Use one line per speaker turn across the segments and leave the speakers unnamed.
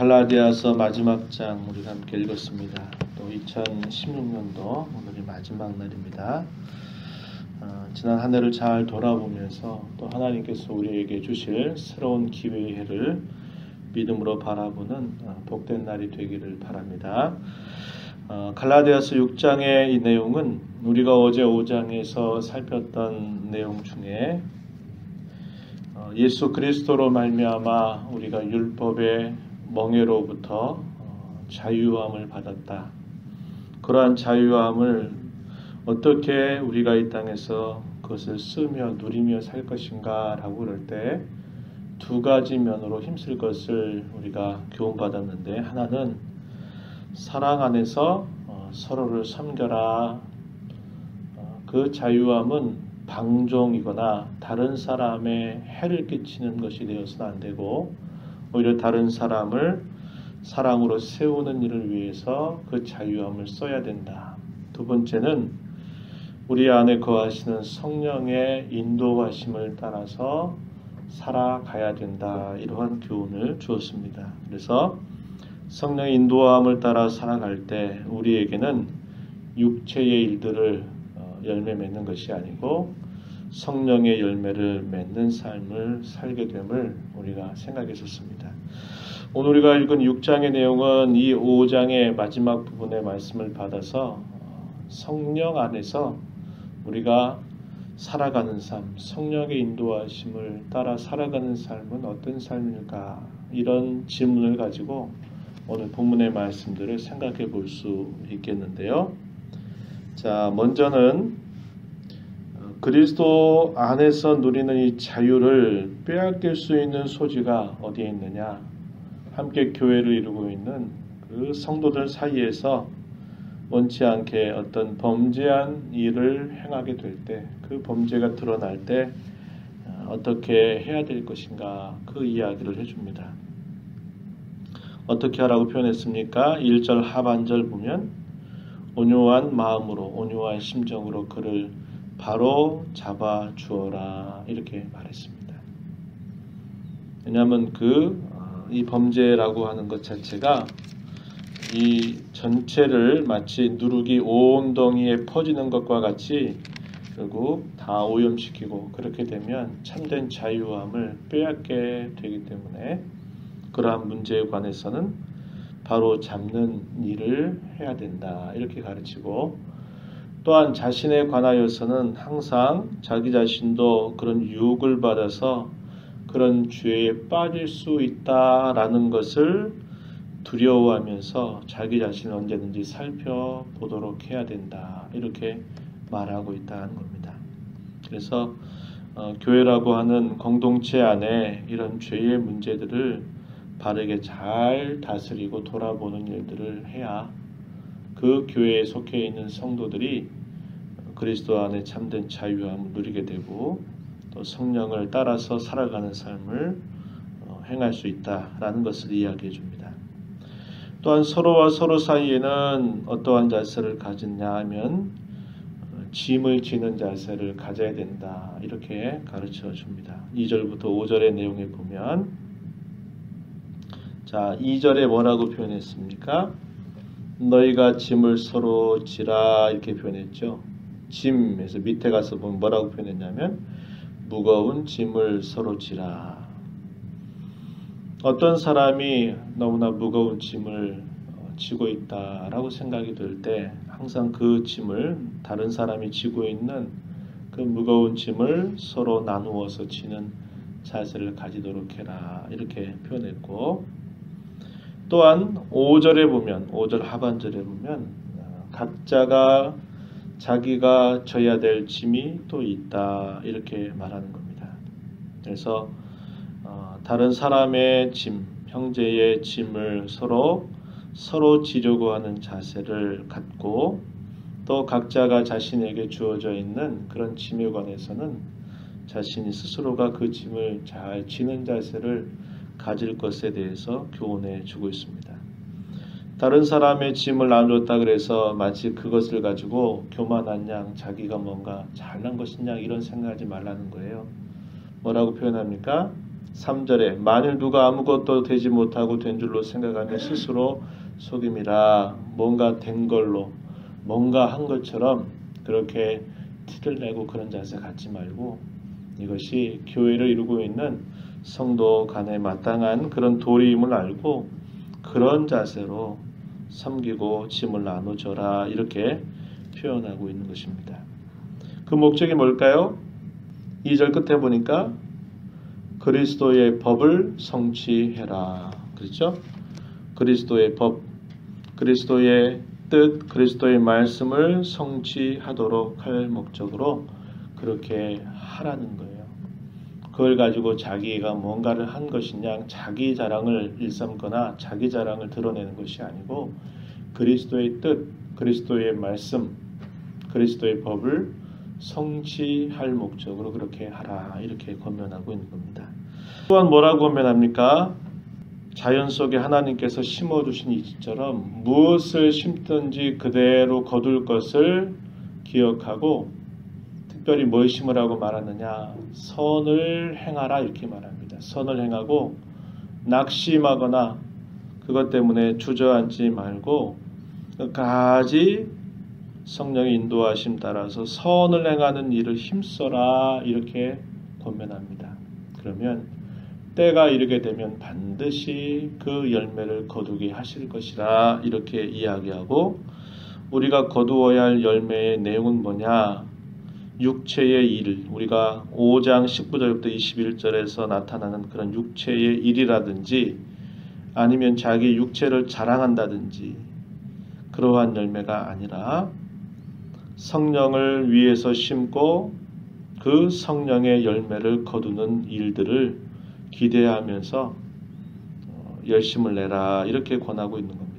갈라디아서 마지막 장 우리가 함께 읽었습니다. 또 2016년도 오늘이 마지막 날입니다. 지난 한 해를 잘 돌아보면서 또 하나님께서 우리에게 주실 새로운 기회의 해를 믿음으로 바라보는 복된 날이 되기를 바랍니다. 갈라디아서 6장의 이 내용은 우리가 어제 5장에서 살폈던 내용 중에 예수 그리스도로 말미암아 우리가 율법의 멍에로부터 자유함을 받았다. 그러한 자유함을 어떻게 우리가 이 땅에서 그것을 쓰며 누리며 살 것인가 라고 그럴 때 두 가지 면으로 힘쓸 것을 우리가 교훈받았는데, 하나는 사랑 안에서 서로를 섬겨라. 그 자유함은 방종이거나 다른 사람의 해를 끼치는 것이 되어서는 안 되고, 오히려 다른 사람을 사랑으로 세우는 일을 위해서 그 자유함을 써야 된다. 두 번째는 우리 안에 거하시는 성령의 인도하심을 따라서 살아가야 된다. 이러한 교훈을 주었습니다. 그래서 성령의 인도함을 따라 살아갈 때 우리에게는 육체의 일들을 열매 맺는 것이 아니고 성령의 열매를 맺는 삶을 살게 됨을 우리가 생각했었습니다. 오늘 우리가 읽은 6장의 내용은 이 5장의 마지막 부분의 말씀을 받아서 성령 안에서 우리가 살아가는 삶, 성령의 인도하심을 따라 살아가는 삶은 어떤 삶일까? 이런 질문을 가지고 오늘 본문의 말씀들을 생각해 볼 수 있겠는데요. 자, 먼저는 그리스도 안에서 누리는 이 자유를 빼앗길 수 있는 소지가 어디에 있느냐? 함께 교회를 이루고 있는 그 성도들 사이에서 원치 않게 어떤 범죄한 일을 행하게 될 때, 그 범죄가 드러날 때 어떻게 해야 될 것인가, 그 이야기를 해줍니다. 어떻게 하라고 표현했습니까? 1절 하반절 보면 온유한 마음으로, 온유한 심정으로 그를 바로 잡아 주어라, 이렇게 말했습니다. 왜냐하면 이 범죄라고 하는 것 자체가 이 전체를 마치 누룩이 온덩이에 퍼지는 것과 같이 결국 다 오염시키고, 그렇게 되면 참된 자유함을 빼앗게 되기 때문에 그러한 문제에 관해서는 바로 잡는 일을 해야 된다, 이렇게 가르치고, 또한 자신에 관하여서는 항상 자기 자신도 그런 유혹을 받아서 그런 죄에 빠질 수 있다라는 것을 두려워하면서 자기 자신을 언제든지 살펴보도록 해야 된다, 이렇게 말하고 있다는 겁니다. 그래서 교회라고 하는 공동체 안에 이런 죄의 문제들을 바르게 잘 다스리고 돌아보는 일들을 해야 그 교회에 속해 있는 성도들이 그리스도 안에 참된 자유함을 누리게 되고 또 성령을 따라서 살아가는 삶을 행할 수 있다라는 것을 이야기해 줍니다. 또한 서로와 서로 사이에는 어떠한 자세를 가졌냐 하면 짐을 지는 자세를 가져야 된다, 이렇게 가르쳐 줍니다. 2절부터 5절의 내용에 보면, 자, 2절에 뭐라고 표현했습니까? 너희가 짐을 서로 지라, 이렇게 표현했죠. 짐에서 밑에 가서 보면 뭐라고 표현했냐면 무거운 짐을 서로 지라. 어떤 사람이 너무나 무거운 짐을 지고 있다라고 생각이 들 때 항상 그 짐을, 다른 사람이 지고 있는 그 무거운 짐을 서로 나누어서 지는 자세를 가지도록 해라, 이렇게 표현했고, 또한 5절에 보면, 5절 하반절에 보면 각자가 자기가 져야 될 짐이 또 있다, 이렇게 말하는 겁니다. 그래서 다른 사람의 짐, 형제의 짐을 서로 지려고 하는 자세를 갖고, 또 각자가 자신에게 주어져 있는 그런 짐에 관해서는 자신이 스스로가 그 짐을 잘 지는 자세를 가질 것에 대해서 교훈해 주고 있습니다. 다른 사람의 짐을 나누었다 그래서 마치 그것을 가지고 교만한 양 자기가 뭔가 잘난 것인 양 이런 생각하지 말라는 거예요. 뭐라고 표현합니까? 3절에 만일 누가 아무것도 되지 못하고 된 줄로 생각하면 스스로 속임이라. 뭔가 된 걸로, 뭔가 한 것처럼 그렇게 티를 내고 그런 자세 갖지 말고, 이것이 교회를 이루고 있는 성도 간에 마땅한 그런 도리임을 알고 그런 자세로 섬기고 짐을 나눠줘라, 이렇게 표현하고 있는 것입니다. 그 목적이 뭘까요? 2절 끝에 보니까 그리스도의 법을 성취해라. 그렇죠? 그리스도의 법, 그리스도의 뜻, 그리스도의 말씀을 성취하도록 할 목적으로 그렇게 하라는 거예요. 그걸 가지고 자기가 뭔가를 한 것이냐, 자기 자랑을 일삼거나 자기 자랑을 드러내는 것이 아니고 그리스도의 뜻, 그리스도의 말씀, 그리스도의 법을 성취할 목적으로 그렇게 하라, 이렇게 권면하고 있는 겁니다. 또한 뭐라고 권면합니까? 자연 속에 하나님께서 심어주신 이처럼 무엇을 심든지 그대로 거둘 것을 기억하고, 특별히 뭘 심으라고 말하느냐? 선을 행하라, 이렇게 말합니다. 선을 행하고 낙심하거나 그것 때문에 주저앉지 말고 끝까지 성령의 인도하심 따라서 선을 행하는 일을 힘써라, 이렇게 권면합니다. 그러면 때가 이르게 되면 반드시 그 열매를 거두게 하실 것이라, 이렇게 이야기하고, 우리가 거두어야 할 열매의 내용은 뭐냐? 육체의 일, 우리가 5장 19절부터 21절에서 나타나는 그런 육체의 일이라든지 아니면 자기 육체를 자랑한다든지 그러한 열매가 아니라 성령을 위해서 심고 그 성령의 열매를 거두는 일들을 기대하면서 열심을 내라, 이렇게 권하고 있는 겁니다.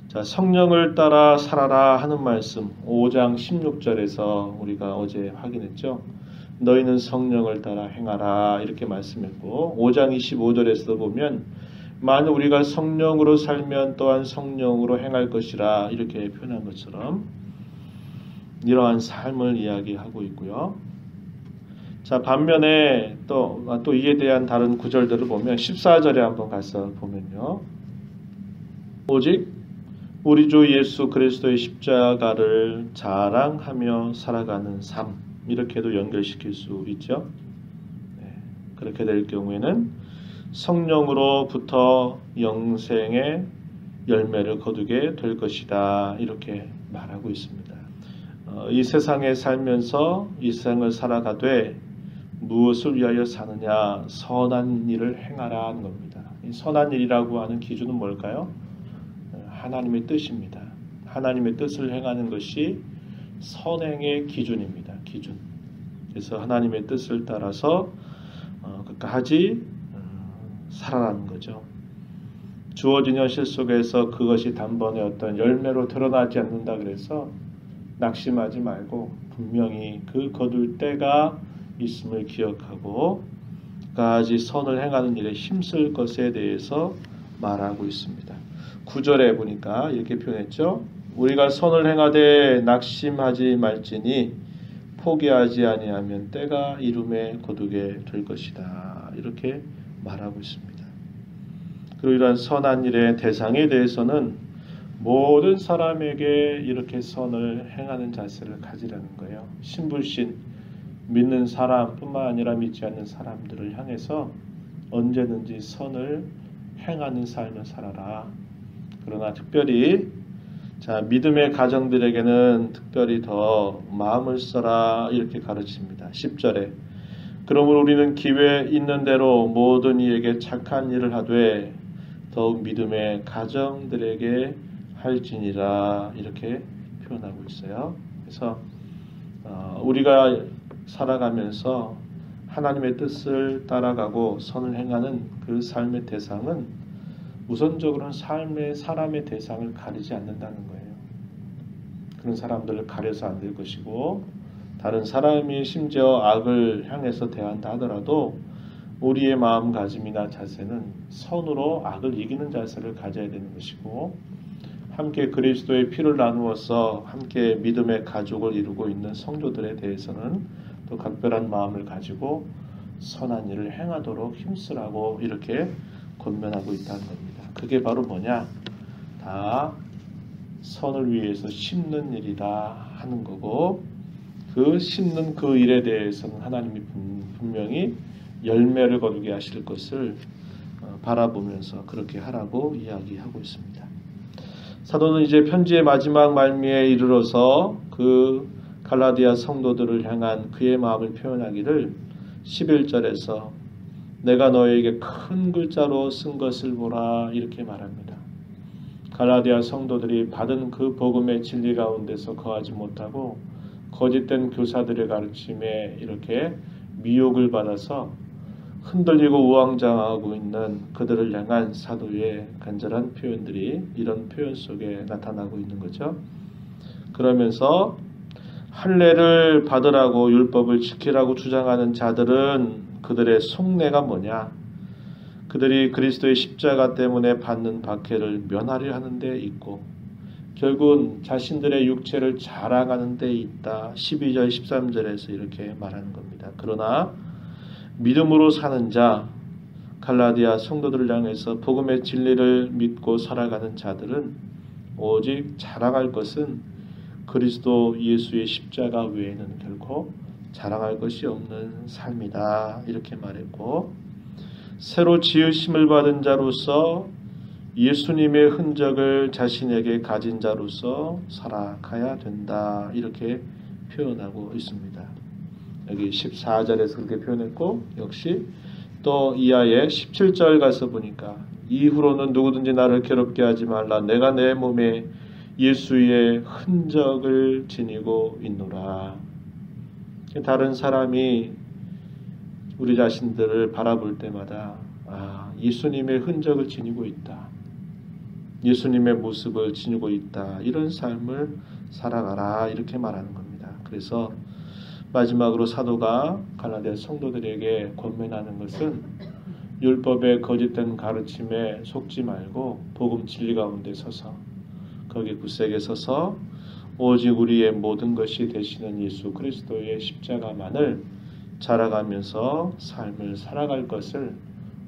자, 성령을 따라 살아라 하는 말씀 5장 16절에서 우리가 어제 확인했죠. 너희는 성령을 따라 행하라, 이렇게 말씀했고, 5장 25절에서 보면 만일 우리가 성령으로 살면 또한 성령으로 행할 것이라, 이렇게 표현한 것처럼 이러한 삶을 이야기하고 있고요. 자, 반면에 또 이에 대한 다른 구절들을 보면 14절에 한번 가서 보면요. 오직 우리 주 예수 그리스도의 십자가를 자랑하며 살아가는 삶, 이렇게도 연결시킬 수 있죠. 네, 그렇게 될 경우에는 성령으로부터 영생의 열매를 거두게 될 것이다, 이렇게 말하고 있습니다. 이 세상에 살면서 이 세상을 살아가되 무엇을 위하여 사느냐? 선한 일을 행하라 하는 겁니다. 이 선한 일이라고 하는 기준은 뭘까요? 하나님의 뜻입니다. 하나님의 뜻을 행하는 것이 선행의 기준입니다. 기준. 그래서 하나님의 뜻을 따라서 끝까지 살아가는 거죠. 주어진 현실 속에서 그것이 단번에 어떤 열매로 드러나지 않는다 그래서 낙심하지 말고 분명히 그 거둘 때가 있음을 기억하고 끝까지 선을 행하는 일에 힘쓸 것에 대해서 말하고 있습니다. 9절에 보니까 이렇게 표현했죠. 우리가 선을 행하되 낙심하지 말지니 포기하지 아니하면 때가 이름에 거두게 될 것이다, 이렇게 말하고 있습니다. 그리고 이러한 선한 일의 대상에 대해서는 모든 사람에게 이렇게 선을 행하는 자세를 가지라는 거예요. 신불신, 믿는 사람뿐만 아니라 믿지 않는 사람들을 향해서 언제든지 선을 행하는 삶을 살아라. 그러나 특별히 믿음의 가정들에게는 특별히 더 마음을 써라, 이렇게 가르칩니다. 10절에 그러므로 우리는 기회 있는 대로 모든 이에게 착한 일을 하되 더욱 믿음의 가정들에게 할지니라, 이렇게 표현하고 있어요. 그래서 우리가 살아가면서 하나님의 뜻을 따라가고 선을 행하는 그 삶의 대상은 우선적으로는 사람의 대상을 가리지 않는다는 거예요. 그런 사람들을 가려서 안 될 것이고, 다른 사람이 심지어 악을 향해서 대한다 하더라도 우리의 마음가짐이나 자세는 선으로 악을 이기는 자세를 가져야 되는 것이고, 함께 그리스도의 피를 나누어서 함께 믿음의 가족을 이루고 있는 성도들에 대해서는 또 각별한 마음을 가지고 선한 일을 행하도록 힘쓰라고 이렇게 권면하고 있다는 겁니다. 그게 바로 뭐냐? 다 선을 위해서 심는 일이다 하는 거고, 그 심는 그 일에 대해서는 하나님이 분명히 열매를 거두게 하실 것을 바라보면서 그렇게 하라고 이야기하고 있습니다. 사도는 이제 편지의 마지막 말미에 이르러서 그 갈라디아 성도들을 향한 그의 마음을 표현하기를 11절에서 내가 너에게 큰 글자로 쓴 것을 보라 이렇게 말합니다. 갈라디아 성도들이 받은 그 복음의 진리 가운데서 거하지 못하고 거짓된 교사들의 가르침에 이렇게 미혹을 받아서 흔들리고 우왕좌왕하고 있는 그들을 향한 사도의 간절한 표현들이 이런 표현 속에 나타나고 있는 거죠. 그러면서 할례를 받으라고 율법을 지키라고 주장하는 자들은 그들의 속내가 뭐냐? 그들이 그리스도의 십자가 때문에 받는 박해를 면하려 하는 데 있고 결국은 자신들의 육체를 자랑하는 데 있다. 12절 13절에서 이렇게 말하는 겁니다. 그러나 믿음으로 사는 자, 갈라디아 성도들을 향해서 복음의 진리를 믿고 살아가는 자들은 오직 자랑할 것은 그리스도 예수의 십자가 외에는 결코 자랑할 것이 없는 삶이다. 이렇게 말했고, 새로 지으심을 받은 자로서 예수님의 흔적을 자신에게 가진 자로서 살아가야 된다. 이렇게 표현하고 있습니다. 여기 14절에서 그렇게 표현했고, 역시 또 이하의 17절 가서 보니까 이후로는 누구든지 나를 괴롭게 하지 말라. 내가 내 몸에 예수의 흔적을 지니고 있노라. 다른 사람이 우리 자신들을 바라볼 때마다 예수님의 흔적을 지니고 있다. 예수님의 모습을 지니고 있다. 이런 삶을 살아가라. 이렇게 말하는 겁니다. 그래서 마지막으로 사도가 갈라디아 성도들에게 권면하는 것은 율법의 거짓된 가르침에 속지 말고 복음 진리 가운데 서서 거기에 굳세게 서서 오직 우리의 모든 것이 되시는 예수 그리스도의 십자가만을 자라가면서 삶을 살아갈 것을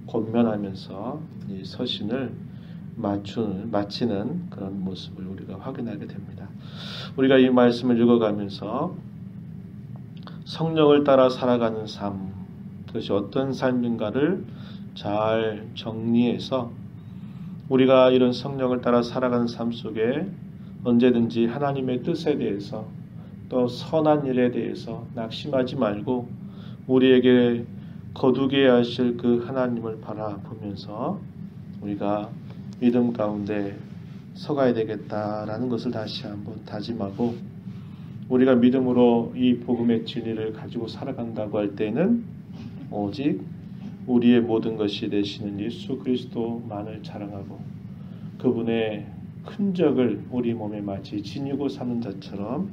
권면하면서 이 서신을 마치는 그런 모습을 우리가 확인하게 됩니다. 우리가 이 말씀을 읽어가면서 성령을 따라 살아가는 삶, 그것이 어떤 삶인가를 잘 정리해서 우리가 이런 성령을 따라 살아가는 삶 속에 언제든지 하나님의 뜻에 대해서 또 선한 일에 대해서 낙심하지 말고 우리에게 거두게 하실 그 하나님을 바라보면서 우리가 믿음 가운데 서가야 되겠다라는 것을 다시 한번 다짐하고, 우리가 믿음으로 이 복음의 진리를 가지고 살아간다고 할 때는 오직 우리의 모든 것이 되시는 예수 그리스도만을 자랑하고 그분의 흔적을 우리 몸에 마치 지니고 사는 자처럼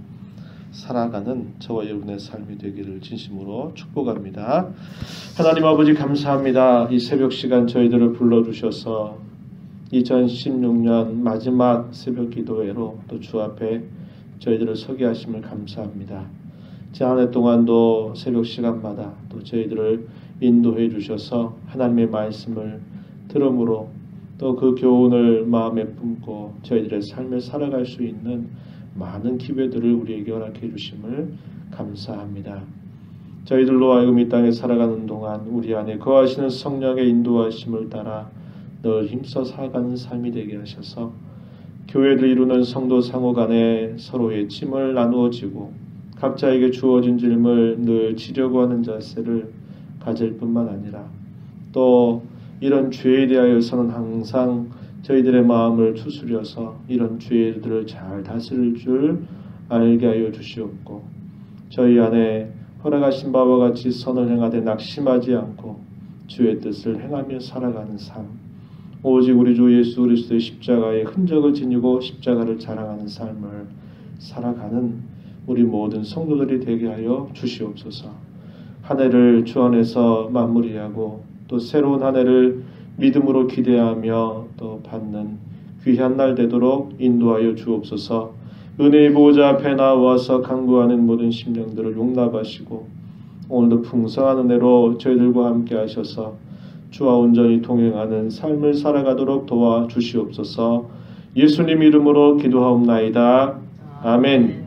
살아가는 저와 여러분의 삶이 되기를 진심으로 축복합니다. 하나님 아버지 감사합니다. 이 새벽 시간 저희들을 불러주셔서 2016년 마지막 새벽 기도회로 또 주 앞에 저희들을 서게 하심을 감사합니다. 한 해 동안도 새벽 시간마다 또 저희들을 인도해 주셔서 하나님의 말씀을 들음으로 또 그 교훈을 마음에 품고 저희들의 삶을 살아갈 수 있는 많은 기회들을 우리에게 허락해 주심을 감사합니다. 저희들로 하여금 이 땅에 살아가는 동안 우리 안에 거하시는 성령의 인도하심을 따라 늘 힘써 살아가는 삶이 되게 하셔서 교회를 이루는 성도 상호 간에 서로의 짐을 나누어지고 각자에게 주어진 짐을 늘 지려고 하는 자세를 가질 뿐만 아니라 또 이런 죄에 대하여서는 항상 저희들의 마음을 추스려서 이런 죄들을 잘 다스릴 줄 알게 하여 주시옵고, 저희 안에 허락하신 바와 같이 선을 행하되 낙심하지 않고 주의 뜻을 행하며 살아가는 삶, 오직 우리 주 예수 그리스도의 십자가의 흔적을 지니고 십자가를 자랑하는 삶을 살아가는 우리 모든 성도들이 되게 하여 주시옵소서. 한 해를 주 안에서 마무리하고 또 새로운 한 해를 믿음으로 기대하며 또 받는 귀한 날 되도록 인도하여 주옵소서. 은혜의 보호자 앞에 나와서 간구하는 모든 심령들을 용납하시고 오늘도 풍성한 은혜로 저희들과 함께 하셔서 주와 온전히 동행하는 삶을 살아가도록 도와주시옵소서. 예수님 이름으로 기도하옵나이다. 아멘.